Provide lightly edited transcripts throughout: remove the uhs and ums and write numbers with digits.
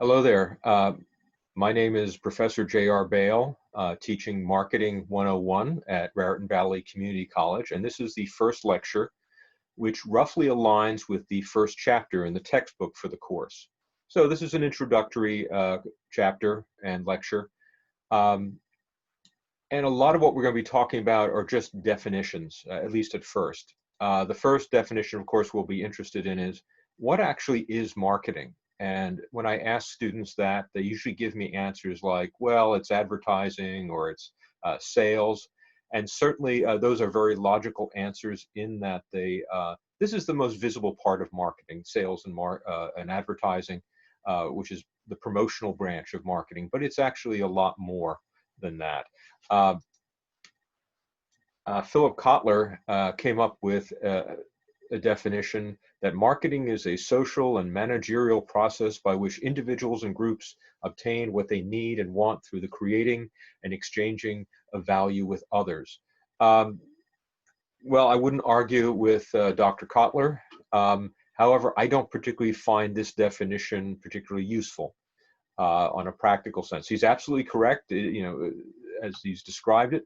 Hello there. My name is Professor J.R. Bale, teaching Marketing 101 at Raritan Valley Community College, and this is the first lecture, which roughly aligns with the first chapter in the textbook for the course. So this is an introductory chapter and lecture, and a lot of what we're going to be talking about are just definitions, at least at first. The first definition, of course, we'll be interested in is what actually is marketing? And when I ask students that, they usually give me answers like, well, it's advertising or it's sales. And certainly those are very logical answers in that this is the most visible part of marketing, sales and advertising, which is the promotional branch of marketing, but it's actually a lot more than that. Philip Kotler came up with a definition that marketing is a social and managerial process by which individuals and groups obtain what they need and want through the creating and exchanging of value with others. Well, I wouldn't argue with Dr. Kotler. However, I don't particularly find this definition particularly useful on a practical sense. He's absolutely correct, as he's described it.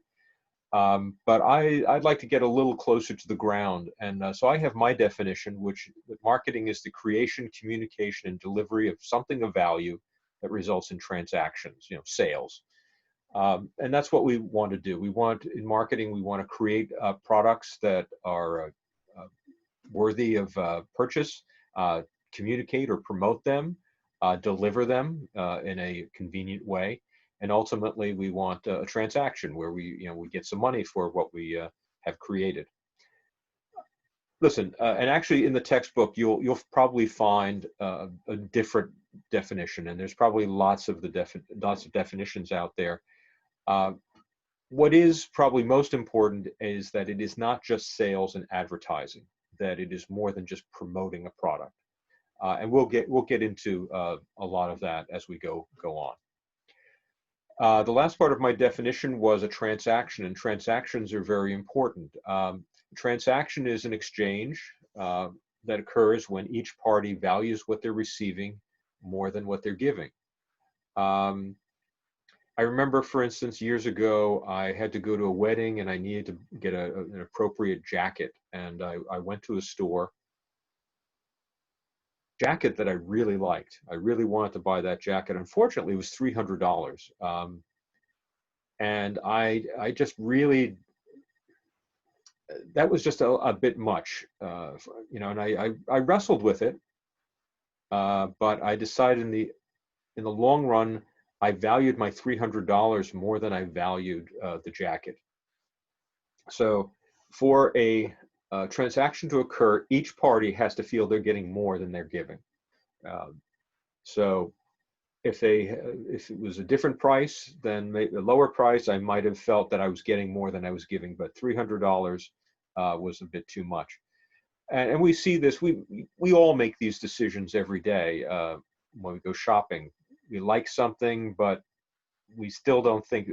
But I'd like to get a little closer to the ground. And so I have my definition, which marketing is the creation, communication, and delivery of something of value that results in transactions, sales. And that's what we want to do. In marketing, we want to create products that are worthy of purchase, communicate or promote them, deliver them in a convenient way. And ultimately, we want a transaction where we get some money for what we have created. Listen, and actually in the textbook, you'll probably find a different definition, and there's probably lots of definitions out there. What is probably most important is that it is not just sales and advertising; that it is more than just promoting a product. And we'll get into a lot of that as we go on. The last part of my definition was a transaction, and transactions are very important. Transaction is an exchange that occurs when each party values what they're receiving more than what they're giving. I remember, for instance, years ago, I had to go to a wedding and I needed to get an appropriate jacket, and I went to a store. Jacket that I really liked. I really wanted to buy that jacket. Unfortunately, it was $300. And I just really, that was just a bit much, and I wrestled with it. But I decided in the long run, I valued my $300 more than I valued the jacket. So for a transaction to occur, each party has to feel they're getting more than they're giving. So if it was a different price, then maybe a lower price, I might have felt that I was getting more than I was giving, but $300 was a bit too much. And we see this, we all make these decisions every day when we go shopping. We like something, but we still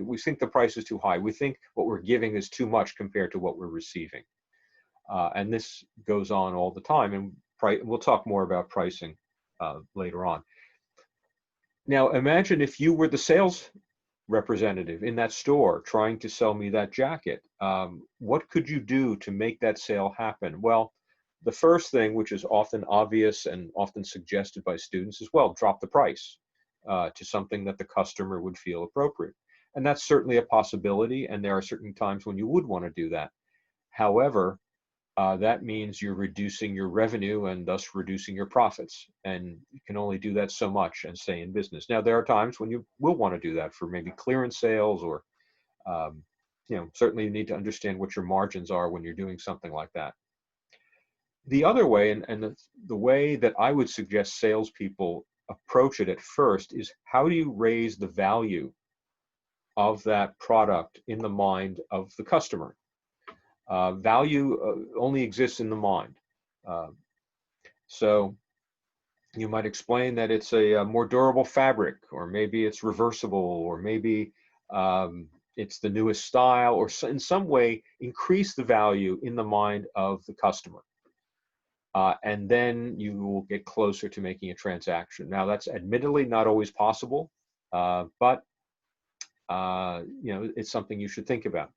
we think the price is too high. We think what we're giving is too much compared to what we're receiving. And this goes on all the time, and we'll talk more about pricing later on. Now, imagine if you were the sales representative in that store trying to sell me that jacket. What could you do to make that sale happen? Well, the first thing, which is often obvious and often suggested by students, is, well, drop the price to something that the customer would feel appropriate. And that's certainly a possibility, and there are certain times when you would want to do that. However, that means you're reducing your revenue and thus reducing your profits. And you can only do that so much and stay in business. Now, there are times when you will want to do that for maybe clearance sales, or, certainly you need to understand what your margins are when you're doing something like that. The other way, and the way that I would suggest salespeople approach it at first, is how do you raise the value of that product in the mind of the customer? Value only exists in the mind. So you might explain that it's a more durable fabric, or maybe it's reversible, or maybe it's the newest style, or in some way increase the value in the mind of the customer. and then you will get closer to making a transaction. Now, that's admittedly not always possible, but it's something you should think about.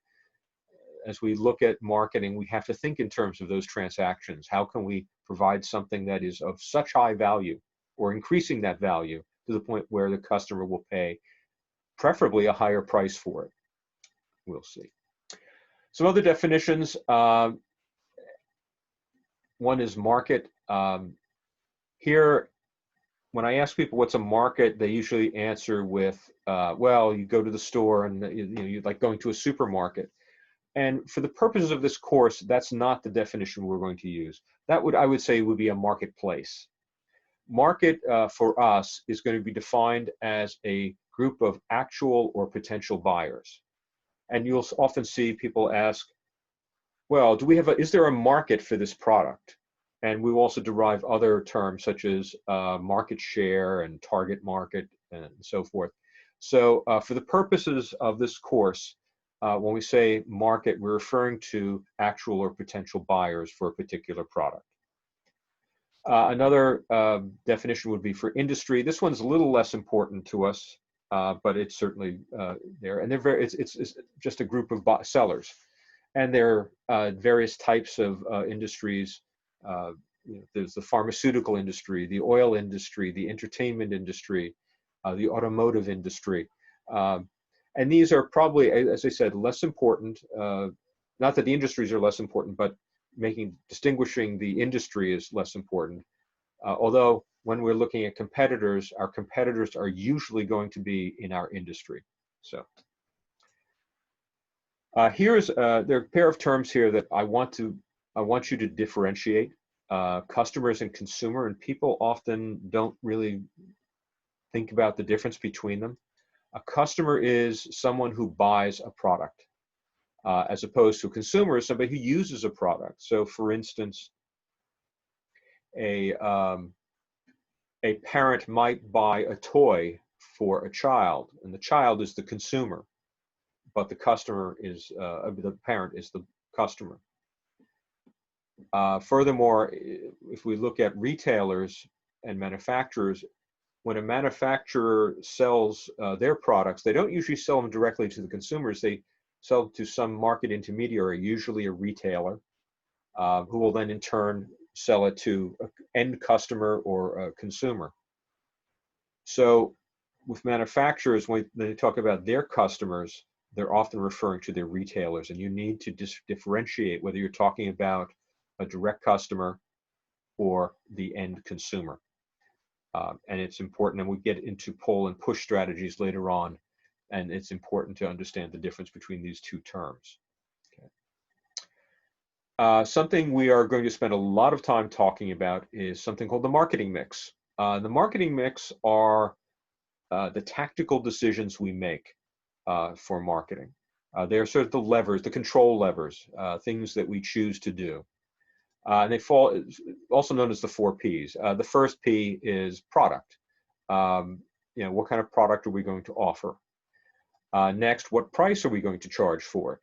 As we look at marketing, we have to think in terms of those transactions. How can we provide something that is of such high value, or increasing that value to the point where the customer will pay preferably a higher price for it? We'll see. Some other definitions. One is market. Here, when I ask people what's a market, they usually answer with, well, you go to the store and you're like going to a supermarket. And for the purposes of this course, that's not the definition we're going to use. That would, I would say, would be a marketplace. Market for us is going to be defined as a group of actual or potential buyers. And you'll often see people ask, well, do we have is there a market for this product? And we will also derive other terms such as market share and target market and so forth. So for the purposes of this course, when we say market, we're referring to actual or potential buyers for a particular product. Another definition would be for industry. This one's a little less important to us, but it's certainly there. And it's just a group of sellers. And there are various types of industries. There's the pharmaceutical industry, the oil industry, the entertainment industry, the automotive industry. And these are probably, as I said, less important. Not that the industries are less important, but distinguishing the industry is less important. Although when we're looking at competitors, our competitors are usually going to be in our industry. So there are a pair of terms here that I want you to differentiate. Customers and consumer, and people often don't really think about the difference between them. A customer is someone who buys a product, as opposed to a consumer is somebody who uses a product. So for instance, a parent might buy a toy for a child, and the child is the consumer, but the customer is, the parent is the customer. Furthermore, if we look at retailers and manufacturers, when a manufacturer sells their products, they don't usually sell them directly to the consumers. They sell them to some market intermediary, usually a retailer, who will then in turn sell it to an end customer or a consumer. So with manufacturers, when they talk about their customers, they're often referring to their retailers, and you need to differentiate whether you're talking about a direct customer or the end consumer. And it's important, and we get into pull and push strategies later on, and it's important to understand the difference between these two terms. Okay. Something we are going to spend a lot of time talking about is something called the marketing mix. The marketing mix are the tactical decisions we make for marketing. They're sort of the levers, the control levers, things that we choose to do. And they fall, also known as the 4 Ps. The first P is product. What kind of product are we going to offer? Next, what price are we going to charge for it?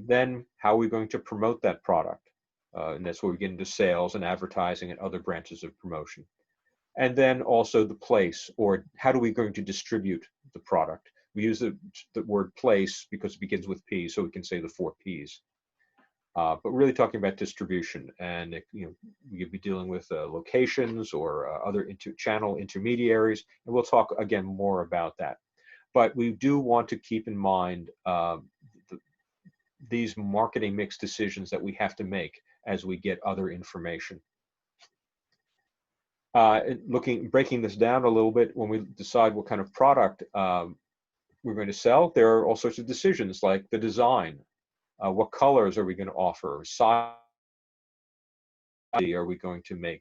Then, how are we going to promote that product? And that's where we get into sales and advertising and other branches of promotion. And then also the place, or how are we going to distribute the product? We use the word place because it begins with P, so we can say the 4 Ps. But really talking about distribution, and you could be dealing with locations or other channel intermediaries, and we'll talk again more about that. But we do want to keep in mind these marketing mix decisions that we have to make as we get other information. Breaking this down a little bit, when we decide what kind of product we're going to sell, there are all sorts of decisions like the design. What colors are we going to offer? Size are we going to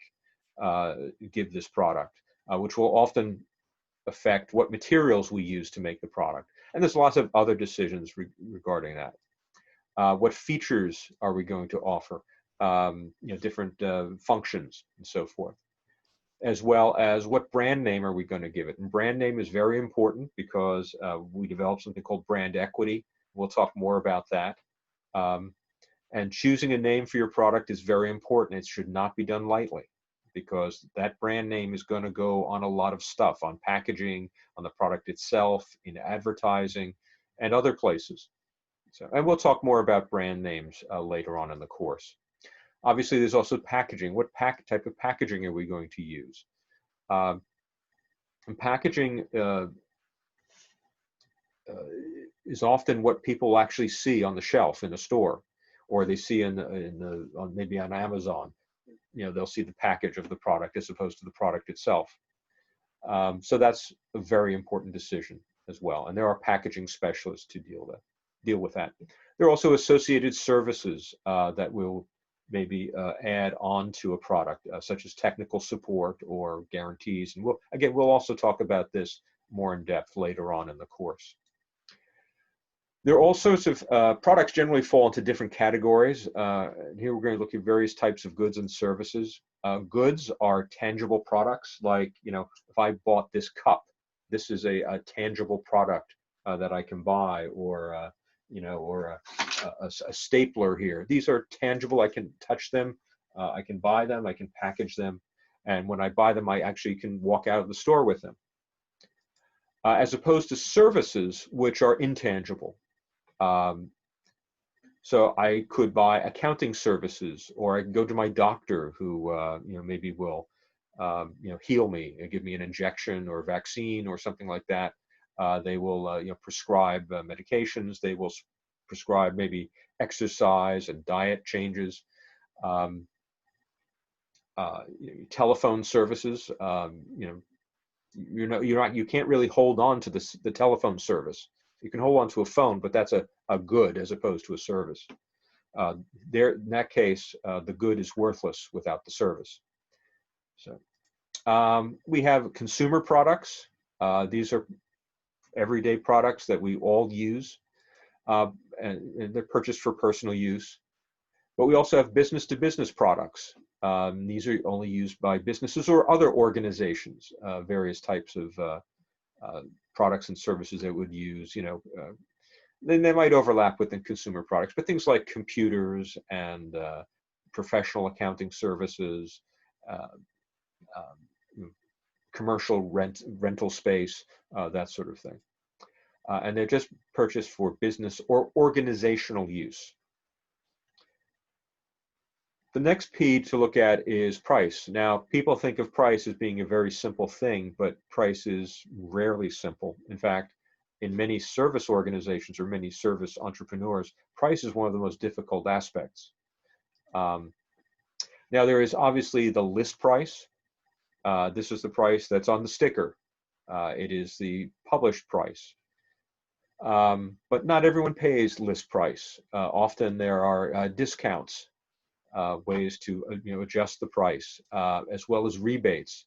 give this product, which will often affect what materials we use to make the product. And there's lots of other decisions regarding that. What features are we going to offer? Different functions and so forth. As well as what brand name are we going to give it? And brand name is very important because we develop something called brand equity. We'll talk more about that. And choosing a name for your product is very important. It should not be done lightly, because that brand name is going to go on a lot of stuff, on packaging, on the product itself, in advertising, and other places. So, and we'll talk more about brand names later on in the course. Obviously, there's also packaging. What type of packaging are we going to use? And packaging is often what people actually see on the shelf in the store, or they see maybe on Amazon. They'll see the package of the product as opposed to the product itself. So that's a very important decision as well. And there are packaging specialists to deal with that. There are also associated services that will maybe add on to a product, such as technical support or guarantees. And we'll also talk about this more in depth later on in the course. There are all sorts of products generally fall into different categories. Here we're going to look at various types of goods and services. Goods are tangible products, like, if I bought this cup, this is a tangible product that I can buy, or a stapler here. These are tangible. I can touch them, I can buy them, I can package them, and when I buy them, I actually can walk out of the store with them. As opposed to services, which are intangible. So I could buy accounting services, or I can go to my doctor who maybe will heal me and give me an injection or vaccine or something like that. They will prescribe medications. They will prescribe maybe exercise and diet changes. Telephone services. You can't really hold on to the telephone service. You can hold on to a phone, but that's a good as opposed to a service. In that case, the good is worthless without the service. So we have consumer products. These are everyday products that we all use, and they're purchased for personal use. But we also have business-to-business products. These are only used by businesses or other organizations, various types of products and services that would use, then they might overlap with the consumer products, but things like computers and professional accounting services, commercial rental space, that sort of thing. And they're just purchased for business or organizational use. The next P to look at is price. Now, people think of price as being a very simple thing, but price is rarely simple. In fact, in many service organizations or many service entrepreneurs, price is one of the most difficult aspects. Now, there is obviously the list price. This is the price that's on the sticker. It is the published price. But not everyone pays list price. Often there are discounts. Ways to adjust the price, as well as rebates.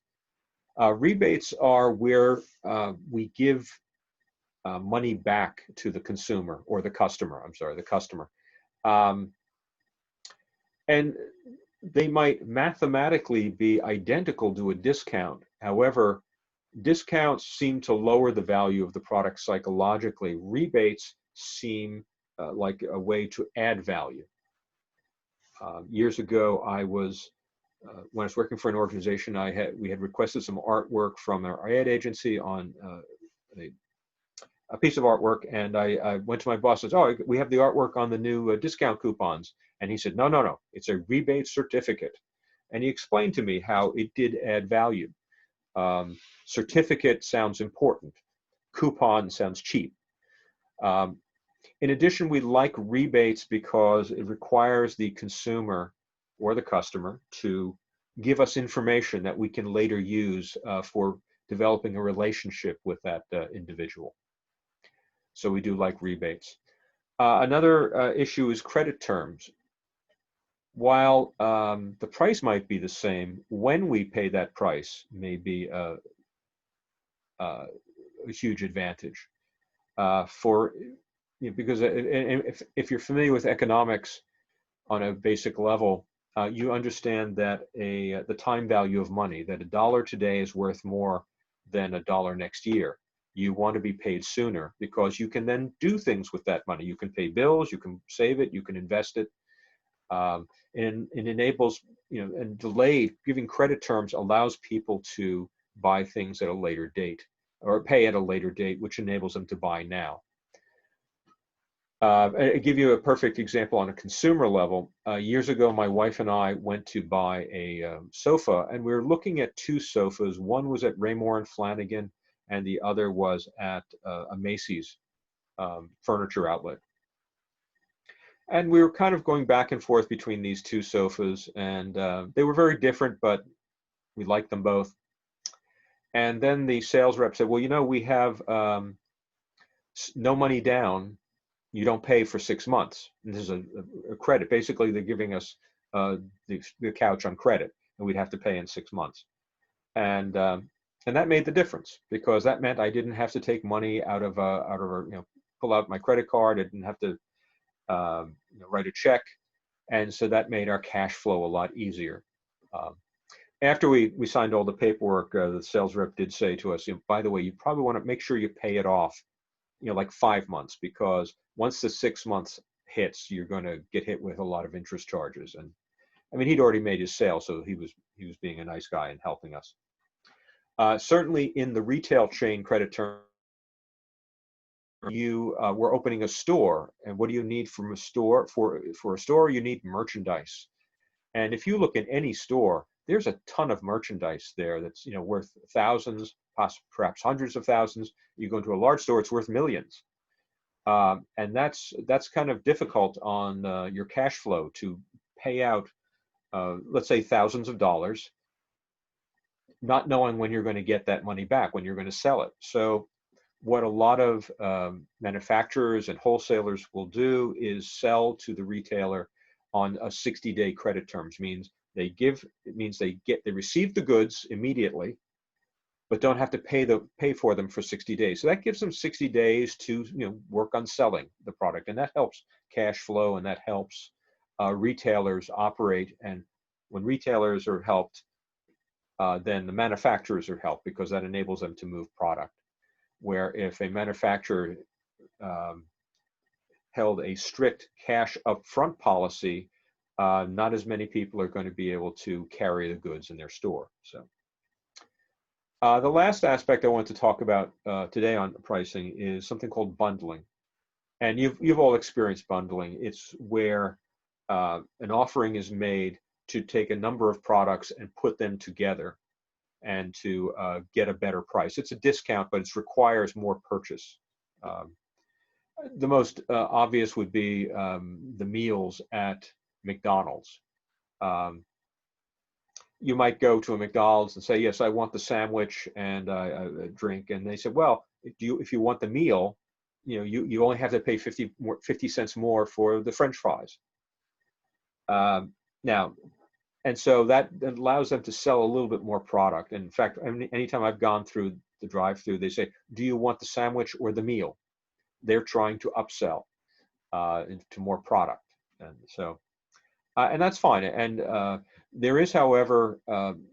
Rebates are where we give money back to the consumer or the customer. I'm sorry, the customer. And they might mathematically be identical to a discount. However, discounts seem to lower the value of the product psychologically. Rebates seem like a way to add value. Years ago, when I was working for an organization, we had requested some artwork from our ad agency on a piece of artwork, and I went to my boss and said, "Oh, we have the artwork on the new discount coupons." And he said, "No, it's a rebate certificate." And he explained to me how it did add value. Certificate sounds important. Coupon sounds cheap. In addition, we like rebates because it requires the consumer or the customer to give us information that we can later use for developing a relationship with that individual. So we do like rebates. Another issue is credit terms. While the price might be the same, when we pay that price may be a huge advantage. Because if you're familiar with economics on a basic level, you understand that the time value of money, that $1 today is worth more than $1 next year. You want to be paid sooner because you can then do things with that money. You can pay bills, you can save it, you can invest it. And it enables, and delayed giving credit terms allows people to buy things at a later date or pay at a later date, which enables them to buy now. I'll give you a perfect example on a consumer level. Years ago, my wife and I went to buy a sofa, and we were looking at two sofas. One was at Raymore and Flanigan, and the other was at a Macy's furniture outlet. And we were kind of going back and forth between these two sofas, and they were very different, but we liked them both. And then the sales rep said, well, we have no money down. You don't pay for 6 months. And this is a credit. Basically, they're giving us the couch on credit, and we'd have to pay in 6 months. And that made the difference, because that meant I didn't have to take money out of pull out my credit card. I didn't have to write a check, and so that made our cash flow a lot easier. After we signed all the paperwork, the sales rep did say to us, by the way, you probably want to make sure you pay it off, like 5 months, because once the 6 months hits, you're going to get hit with a lot of interest charges. And I mean, he'd already made his sale, so he was being a nice guy and helping us. Certainly in the retail chain credit term, we're opening a store, and what do you need from a store? For a store, you need merchandise. And if you look at any store, there's a ton of merchandise there that's worth thousands, perhaps hundreds of thousands. You go into a large store, it's worth millions. And that's kind of difficult on your cash flow to pay out, let's say, thousands of dollars, not knowing when you're going to get that money back, when you're going to sell it. So what a lot of manufacturers and wholesalers will do is sell to the retailer on a 60-day credit terms. They receive the goods immediately, but don't have to pay for them for 60 days. So that gives them 60 days to work on selling the product, and that helps cash flow, and that helps retailers operate. And when retailers are helped, then the manufacturers are helped, because that enables them to move product. Where if a manufacturer held a strict cash upfront policy, not as many people are going to be able to carry the goods in their store. So the last aspect I want to talk about today on pricing is something called bundling. And you've all experienced bundling. It's where an offering is made to take a number of products and put them together and to get a better price. It's a discount, but it requires more purchase. The most obvious would be the meals at McDonald's. You might go to a McDonald's and say, yes, I want the sandwich and a drink. And they said, well, if you want the meal, you only have to pay 50 cents more for the French fries. Now, and so that allows them to sell a little bit more product. And in fact, anytime I've gone through the drive-through, they say, do you want the sandwich or the meal? They're trying to upsell into more product. And so, and that's fine. And there is, however,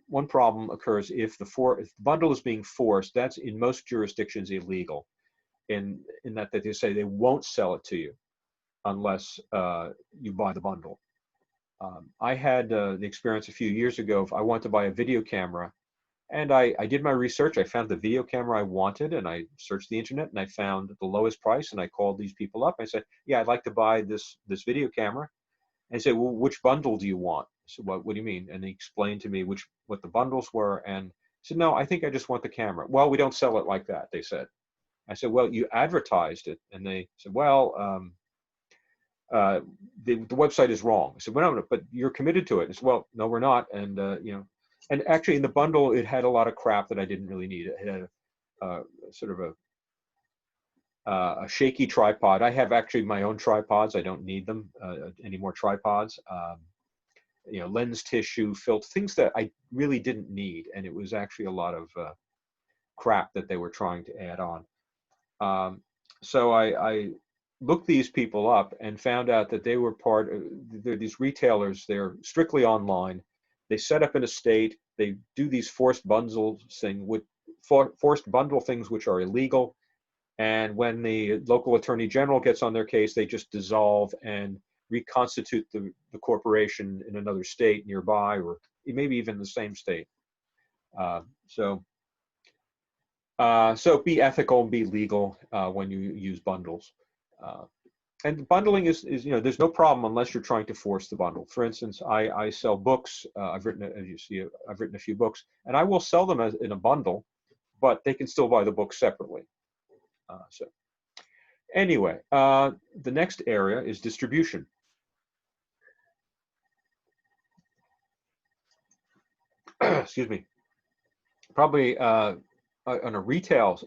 one problem occurs if the bundle is being forced. That's in most jurisdictions illegal, in that they say they won't sell it to you unless you buy the bundle. I had the experience a few years ago. If I wanted to buy a video camera, and I did my research. I found the video camera I wanted, and I searched the internet, and I found the lowest price, and I called these people up. I said, yeah, I'd like to buy this video camera. And they said, well, which bundle do you want? I said, what do you mean? And they explained to me what the bundles were, and I said, no, I think I just want the camera. Well, we don't sell it like that, they said. I said, well, you advertised it. And they said, well, the website is wrong. I said, well, no, but you're committed to it. I said, well, no, we're not. And and actually in the bundle, it had a lot of crap that I didn't really need. It had a sort of a shaky tripod. I have actually my own tripods. I don't need them any more tripods. Lens tissue, filter, things that I really didn't need. And it was actually a lot of crap that they were trying to add on. So I looked these people up and found out that they were they're these retailers. They're strictly online. They set up in a state. They do these forced bundle things which are illegal. And when the local attorney general gets on their case, they just dissolve, and reconstitute the corporation in another state nearby, or maybe even the same state. So be ethical and be legal when you use bundles. And bundling is, there's no problem unless you're trying to force the bundle. For instance, I sell books. I've written, as you see, I've written a few books, and I will sell them in a bundle, but they can still buy the book separately. So anyway, the next area is distribution. Excuse me. Probably on a retail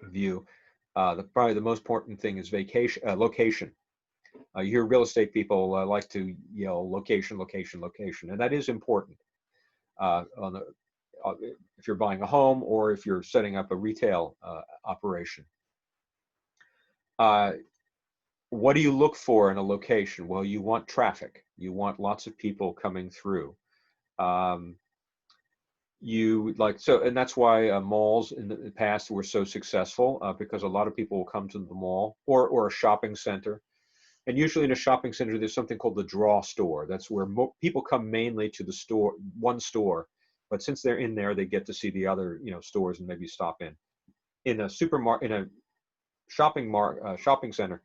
view, probably the most important thing is location. You hear real estate people like to yell location, location, location, and that is important if you're buying a home or if you're setting up a retail operation. What do you look for in a location? Well, you want traffic. You want lots of people coming through. And that's why malls in the past were so successful, because a lot of people will come to the mall or a shopping center. And usually in a shopping center, there's something called the draw store. That's where people come mainly to the store, one store. But since they're in there, they get to see the other, stores and maybe stop in. In a supermarket, in a shopping center,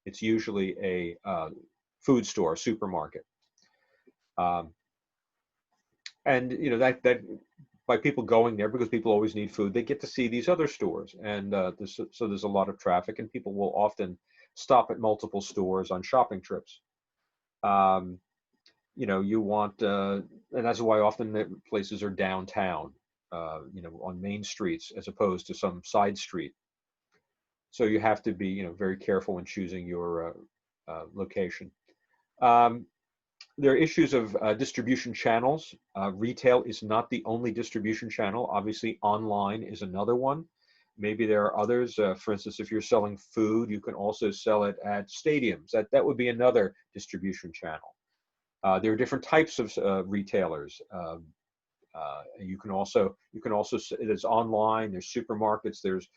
it's usually a food store, a supermarket. And that by people going there, because people always need food, they get to see these other stores, and so there's a lot of traffic, and people will often stop at multiple stores on shopping trips. You want, and that's why often the places are downtown, on main streets as opposed to some side street. So you have to be, very careful when choosing your location. There are issues of distribution channels. Retail is not the only distribution channel. Obviously, online is another one. Maybe there are others. For instance, if you're selling food, you can also sell it at stadiums. That would be another distribution channel. There are different types of retailers. You can also there's online. There's supermarkets. There's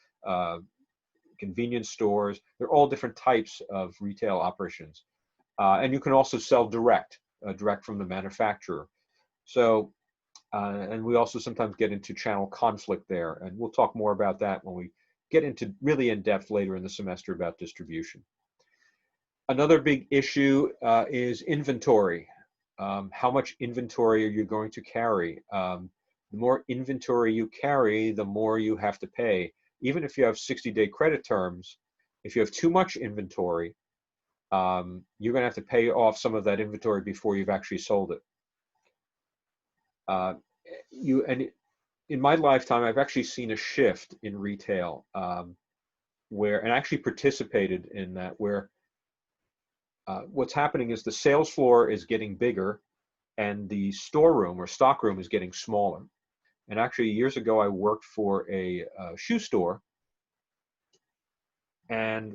convenience stores. They're all different types of retail operations. And you can also sell direct from the manufacturer. So, and we also sometimes get into channel conflict there, and we'll talk more about that when we get into really in depth later in the semester about distribution. Another big issue is inventory. How much inventory are you going to carry? The more inventory you carry, the more you have to pay. Even if you have 60-day credit terms, if you have too much inventory, you're going to have to pay off some of that inventory before you've actually sold it. And in my lifetime, I've actually seen a shift in retail and actually participated in that, where what's happening is the sales floor is getting bigger and the storeroom or stockroom is getting smaller. And actually, years ago, I worked for a shoe store, and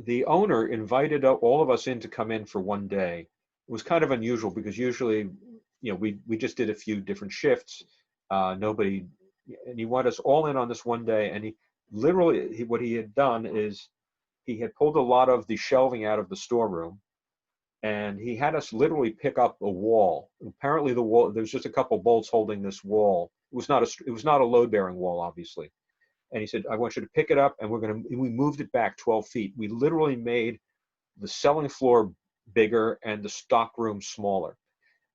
the owner invited all of us in to come in for one day. It was kind of unusual because usually, we just did a few different shifts. And he wanted us all in on this one day. And he literally, what he had done is he had pulled a lot of the shelving out of the storeroom, and he had us literally pick up a wall. Apparently the wall, there's just a couple bolts holding this wall. It was not a load-bearing wall, obviously. And he said, I want you to pick it up, and we moved it back 12 feet. We literally made the selling floor bigger and the stock room smaller.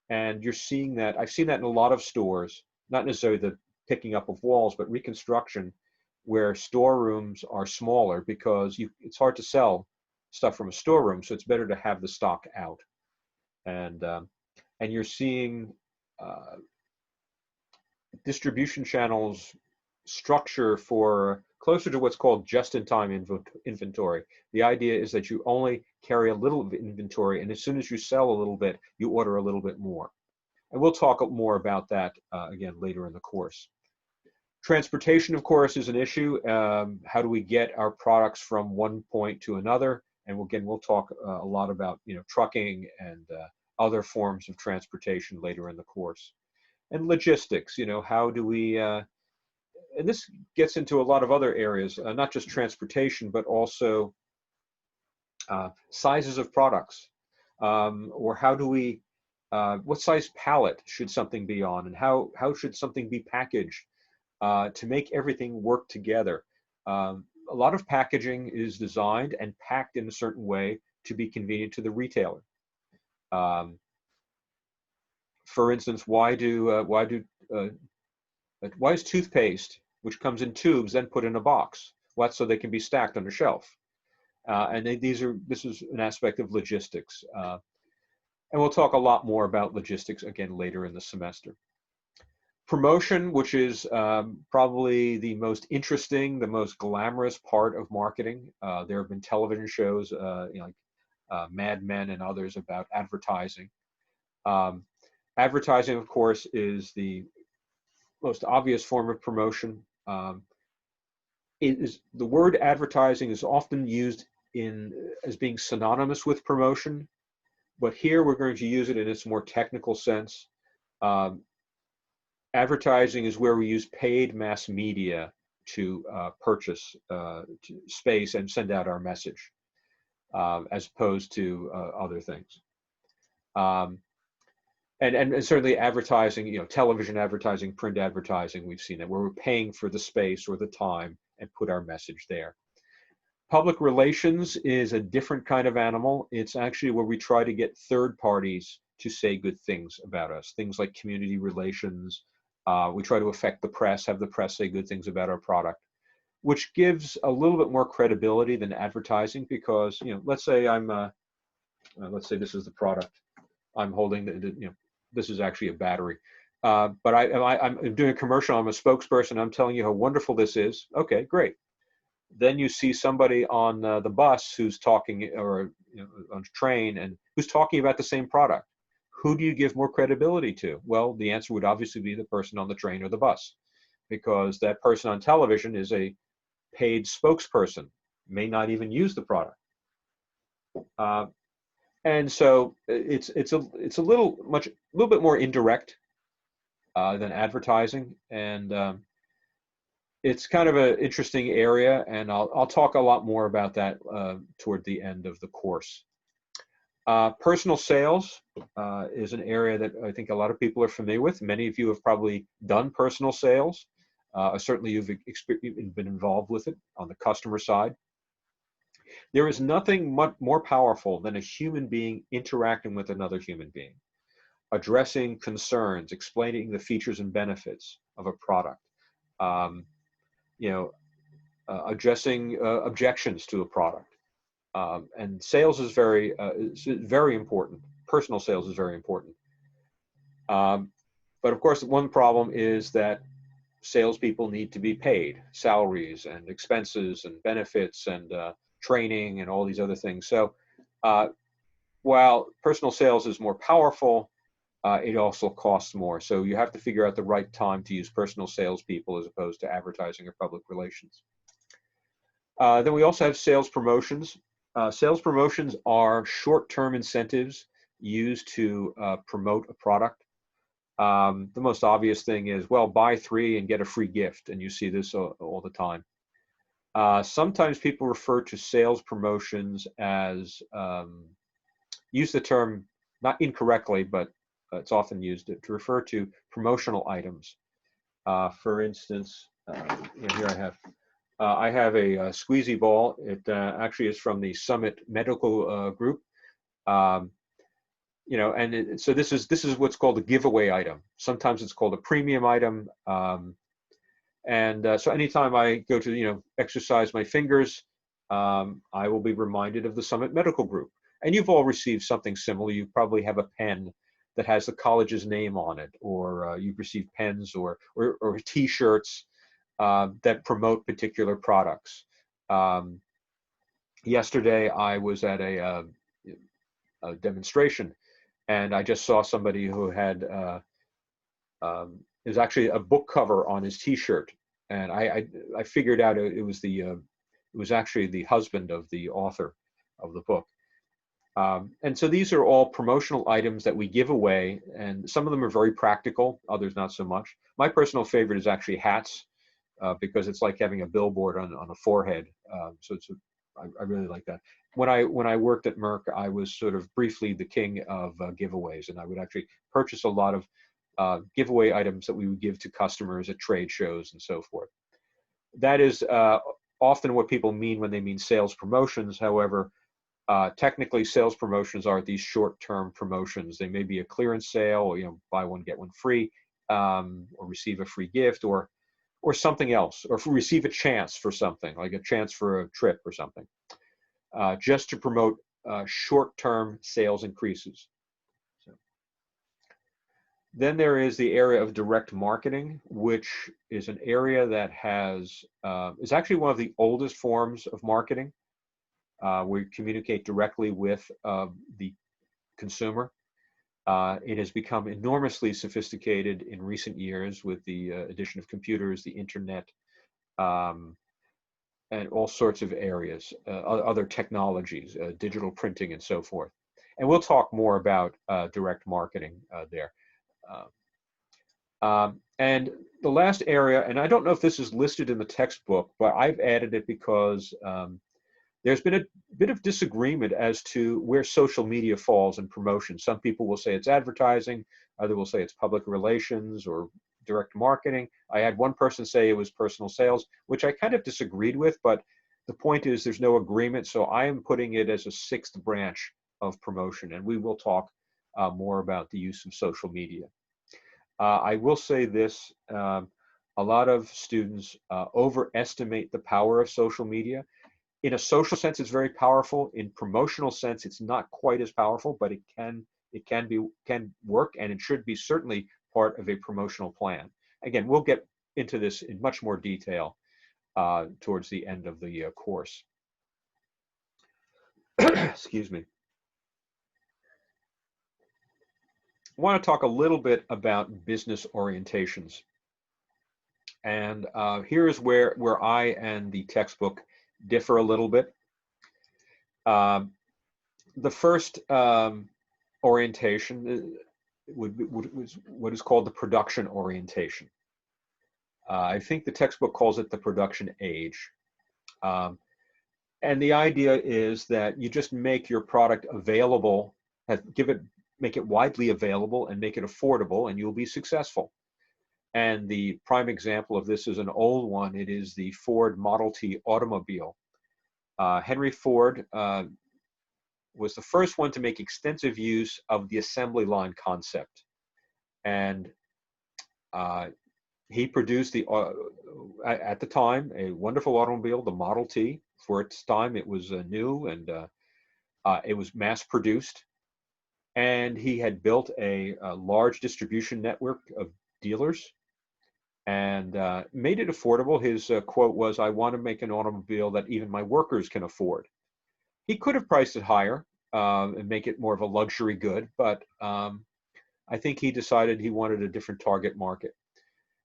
And you're seeing that. I've seen that in a lot of stores, not necessarily the picking up of walls, but reconstruction, where storerooms are smaller because it's hard to sell stuff from a storeroom, so it's better to have the stock out. And you're seeing distribution channels structure for closer to what's called just-in-time inventory. The idea is that you only carry a little of inventory, and as soon as you sell a little bit, you order a little bit more. And we'll talk more about that again later in the course. Transportation, of course, is an issue. How do we get our products from one point to another? And we'll talk a lot about trucking and other forms of transportation later in the course. And logistics, how do we and this gets into a lot of other areas, not just transportation, but also Sizes of products, or how do we, what size palette should something be on, and how should something be packaged to make everything work together. A lot of packaging is designed and packed in a certain way to be convenient to the retailer. Um, for instance, why is toothpaste, which comes in tubes, then put in a box? Well, that's so they can be stacked on a shelf. This is an aspect of logistics. And we'll talk a lot more about logistics again later in the semester. Promotion, which is probably the most interesting, the most glamorous part of marketing. There have been television shows, like Mad Men and others about advertising. Advertising, of course, is the most obvious form of promotion. The word advertising is often used as being synonymous with promotion, but here we're going to use it in its more technical sense. Advertising is where we use paid mass media to purchase space and send out our message, as opposed to other things. And certainly advertising, television advertising, print advertising, we've seen that, where we're paying for the space or the time and put our message there. Public relations is a different kind of animal. It's actually where we try to get third parties to say good things about us, things like community relations. We try to affect the press, have the press say good things about our product, which gives a little bit more credibility than advertising, because, let's say let's say this is the product I'm holding, this is actually a battery. But I'm doing a commercial, I'm a spokesperson, I'm telling you how wonderful this is. Okay, great. Then you see somebody on the bus who's talking, or on a train, and who's talking about the same product. Who do you give more credibility to? Well, the answer would obviously be the person on the train or the bus, because that person on television is a paid spokesperson, may not even use the product. And so it's a little bit more indirect than advertising, and it's kind of an interesting area, and I'll talk a lot more about that toward the end of the course. Personal sales is an area that I think a lot of people are familiar with. Many of you have probably done personal sales. Certainly you've been involved with it on the customer side. There is nothing much more powerful than a human being interacting with another human being, addressing concerns, explaining the features and benefits of a product, addressing objections to a product. And sales is very important. Personal sales is very important. But of course, one problem is that salespeople need to be paid salaries and expenses and benefits and training and all these other things. So while personal sales is more powerful, it also costs more. So you have to figure out the right time to use personal salespeople as opposed to advertising or public relations. Then we also have sales promotions. Sales promotions are short-term incentives used to promote a product. The most obvious thing is, well, buy 3 and get a free gift, and you see this all the time. Sometimes people refer to sales promotions as, use the term not incorrectly, but it's often used to refer to promotional items. For instance, here I have a squeezy ball. It actually is from the Summit Medical Group. So this is what's called a giveaway item. Sometimes it's called a premium item. So anytime I go to exercise my fingers, I will be reminded of the Summit Medical Group. And you've all received something similar. You probably have a pen that has the college's name on it, or you've received pens or T-shirts that promote particular products. Yesterday, I was at a demonstration, and I just saw somebody who had is actually a book cover on his T-shirt, and I figured out it was actually the husband of the author of the book. And so these are all promotional items that we give away, and some of them are very practical, others not so much. My personal favorite is actually hats, because it's like having a billboard on a forehead. So I really like that. When I worked at Merck, I was sort of briefly the king of giveaways, and I would actually purchase a lot of giveaway items that we would give to customers at trade shows and so forth. That is often what people mean when they mean sales promotions. However, technically, sales promotions are these short-term promotions. They may be a clearance sale, buy one get one free, or receive a free gift, or something else, or receive a chance for something, like a chance for a trip or something, just to promote short-term sales increases. So. Then there is the area of direct marketing, which is an area that is actually one of the oldest forms of marketing. We communicate directly with the consumer. It has become enormously sophisticated in recent years with the addition of computers, the internet, and all sorts of areas, other technologies, digital printing, and so forth. And we'll talk more about direct marketing there. And the last area, and I don't know if this is listed in the textbook, but I've added it because there's been a bit of disagreement as to where social media falls in promotion. Some people will say it's advertising, others will say it's public relations or direct marketing. I had one person say it was personal sales, which I kind of disagreed with, but the point is there's no agreement, so I am putting it as a sixth branch of promotion, and we will talk more about the use of social media. I will say this, a lot of students overestimate the power of social media. In a social sense, it's very powerful. In promotional sense, it's not quite as powerful, but it can work, and it should be certainly part of a promotional plan. Again, we'll get into this in much more detail towards the end of the course. Excuse me. I want to talk a little bit about business orientations. And here is where I and the textbook differ a little bit. The first orientation was what is called the production orientation. I think the textbook calls it the production age. And the idea is that you just make your product available, make it widely available and make it affordable, and you'll be successful. And the prime example of this is an old one. It is the Ford Model T automobile. Henry Ford was the first one to make extensive use of the assembly line concept. And he produced at the time, a wonderful automobile, the Model T. For its time, it was new, and it was mass produced. And he had built a large distribution network of dealers and made it affordable. His quote was, "I want to make an automobile that even my workers can afford." He could have priced it higher and make it more of a luxury good, but I think he decided he wanted a different target market.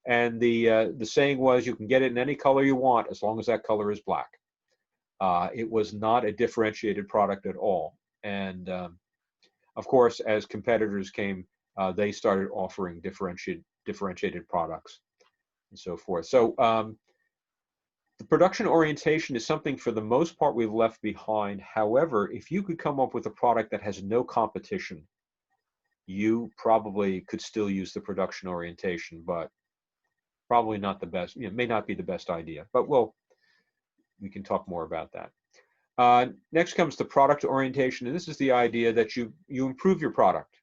And the saying was, you can get it in any color you want as long as that color is black. It was not a differentiated product at all. And of course, as competitors came, they started offering differentiated products and so forth. So the production orientation is something for the most part we've left behind. However, if you could come up with a product that has no competition, you probably could still use the production orientation, but probably not the best, may not be the best idea, but we can talk more about that. Next comes the product orientation, and this is the idea that you improve your product.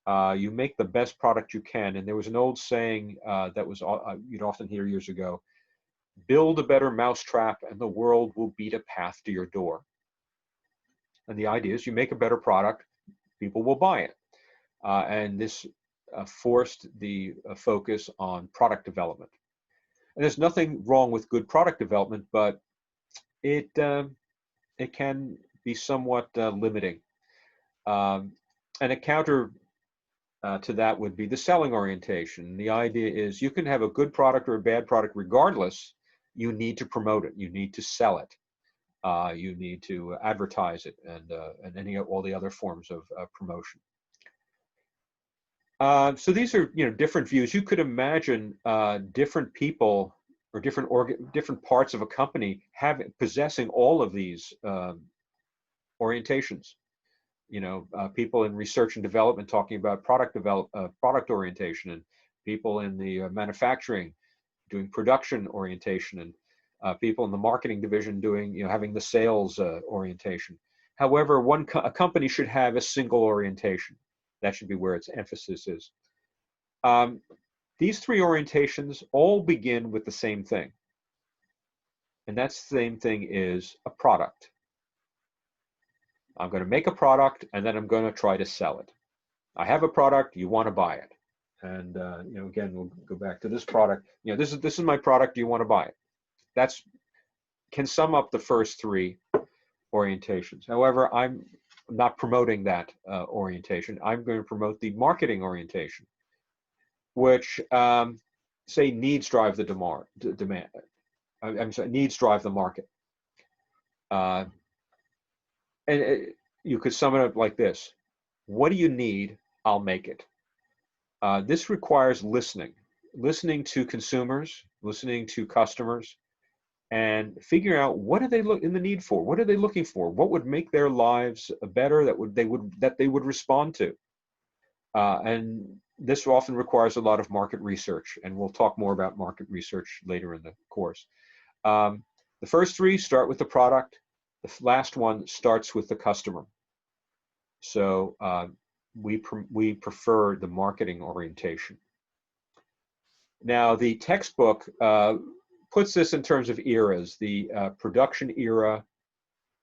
You make the best product you can. And there was an old saying that was you'd often hear years ago: build a better mousetrap and the world will beat a path to your door. And the idea is you make a better product, people will buy it. And this forced the focus on product development. And there's nothing wrong with good product development, but it can be somewhat limiting. And a counter to that would be the selling orientation. The idea is you can have a good product or a bad product regardless. You need to promote it. You need to sell it. You need to advertise it, and all the other forms of promotion. So these are different views. You could imagine different people or different parts of a company possessing all of these orientations. People in research and development talking about product orientation, and people in the manufacturing doing production orientation, and people in the marketing division doing, having the sales orientation. However, a company should have a single orientation. That should be where its emphasis is. These three orientations all begin with the same thing. And that same thing is a product. I'm going to make a product, and then I'm going to try to sell it. I have a product, you want to buy it. And again, we'll go back to this product. This is my product, do you want to buy it? That's can sum up the first three orientations. However, I'm not promoting that orientation. I'm going to promote the marketing orientation, which say needs drive the demand. I'm sorry, needs drive the market. And you could sum it up like this: what do you need? I'll make it. This requires listening to consumers, listening to customers, and figuring out what are they in the need for? What are they looking for? What would make their lives better that they would respond to? And this often requires a lot of market research, and we'll talk more about market research later in the course. The first three start with the product. The last one starts with the customer. So we prefer the marketing orientation. Now, the textbook puts this in terms of eras. The production era,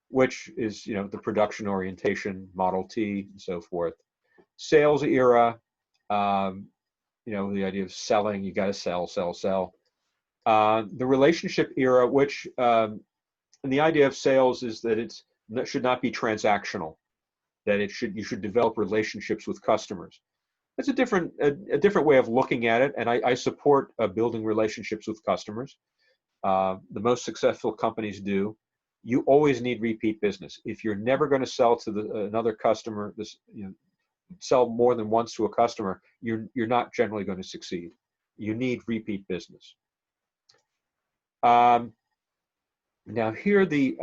which is the production orientation, Model T, and so forth. Sales era, the idea of selling. You got to sell, sell, sell. The relationship era, which and the idea of sales is that it should not be transactional, that you should develop relationships with customers. That's a different way of looking at it, and I support building relationships with customers. The most successful companies do. You always need repeat business. If you're never going to sell to another customer, sell more than once to a customer, you're not generally going to succeed. You need repeat business. Now here the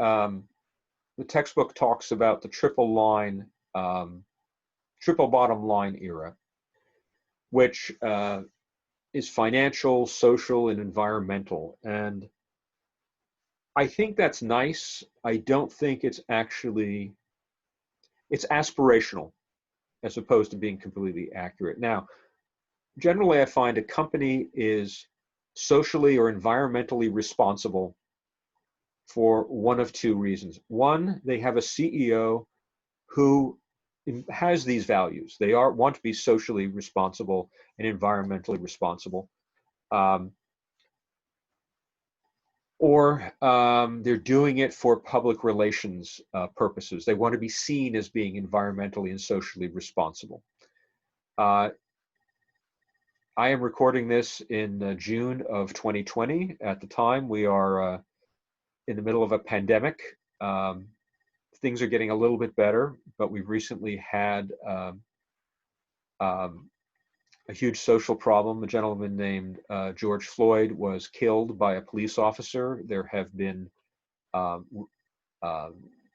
textbook talks about the triple bottom line era, which is financial, social, and environmental. And I think that's nice. I don't think it's aspirational as opposed to being completely accurate. Now, generally I find a company is socially or environmentally responsible for one of two reasons. One, they have a CEO who has these values. They want to be socially responsible and environmentally responsible. Or they're doing it for public relations purposes. They want to be seen as being environmentally and socially responsible. I am recording this in June of 2020. At the time, we are in the middle of a pandemic. Things are getting a little bit better, but we've recently had a huge social problem. A gentleman named George Floyd was killed by a police officer. There have been